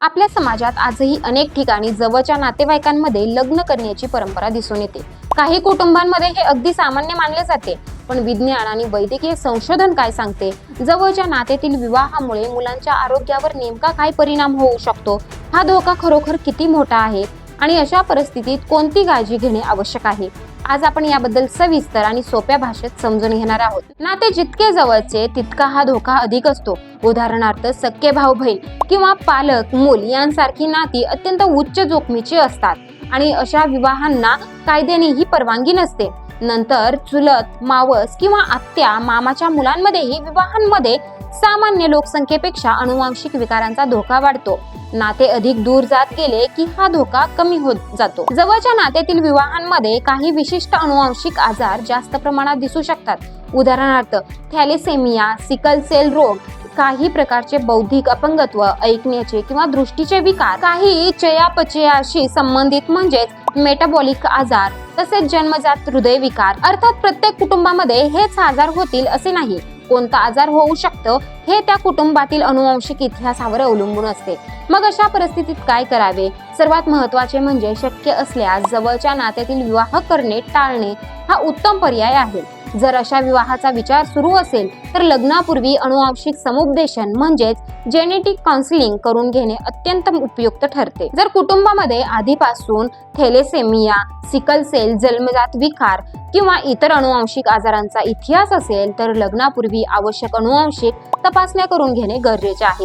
आपल्या समाजात आजही अनेक ठिकाणी जवळच्या नातेवाईकांमध्ये लग्न करण्याची परंपरा दिसून येते। काही कुटुंबांमध्ये हे अगदी सामान्य मानले जाते, पण विज्ञान आणि वैद्यकीय संशोधन काय सांगते? जवळच्या नात्यातील विवाहामुळे मुलांच्या आरोग्यावर नेमका काय परिणाम होऊ शकतो? हा धोका खरोखर किती मोठा आहे आणि अशा परिस्थितीत कोणती काळजी घेणे आवश्यक आहे? आज आपण याबद्दल सविस्तर आणि सोप्या भाषेत समजून घेणार आहोत। नाते जितके जवळचे तितका हा धोका अधिक असतो। उदाहरणार्थ सख्खे भाऊ बहीण किंवा पालक मूल यांसारखी नाती अत्यंत उच्च जोखमीची असतात आणि अशा विवाहांना कायद्याने ही परवानगी नसते। नंतर चुलत मावस किंवा आत्या मामाच्या मुलांमध्येही विवाहांमध्ये सामान्य लोकसंख्येपेक्षा अनुवांशिक विकारांचा धोका वाढतो। नाते अधिक दूर जात गेले की हा धोका कमी होत जातो। जवळच्या नात्यातील विवाहांमध्ये काही विशिष्ट अनुवांशिक आजार जास्त प्रमाणात दिसू शकतात। उदाहरणार्थ थॅलेसेमिया, सिकल सेल रोग, काही प्रकारचे बौद्धिक अपंगत्व, ऐकण्याचे किंवा दृष्टीचे विकार, काही चयापचयाशी संबंधित म्हणजेच मेटाबॉलिक आजार, तसेच जन्मजात हृदयविकार। अर्थात प्रत्येक कुटुंबामध्ये हेच आजार होतील असे नाही। कोणता आजार होऊ शकतो हे त्या कुटुंबातील अनुवांशिक इतिहासावर अवलंबून असते। मग अशा परिस्थितीत काय करावे? सर्वात महत्त्वाचे म्हणजे शक्य असल्यास जवळच्या नात्यातील विवाह करणे टाळणे हा उत्तम पर्याय आहे। जर अशा विवाहाचा विचार सुरू असेल तर लग्नापूर्वी अनुवांशिक समुपदेशन म्हणजेच जेनेटिक काउन्सिलिंग करून घेणे अत्यंत उपयुक्त ठरते। जर कुटुंबामध्ये आधीपासून थॅलेसेमिया, सिकल सेल, जन्मजात विकार किंवा इतर अनुवांशिक आजारांचा इतिहास असेल तर लग्नापूर्वी आवश्यक अनुवांशिक तपासण्या करून घेणे गरजेचे आहे।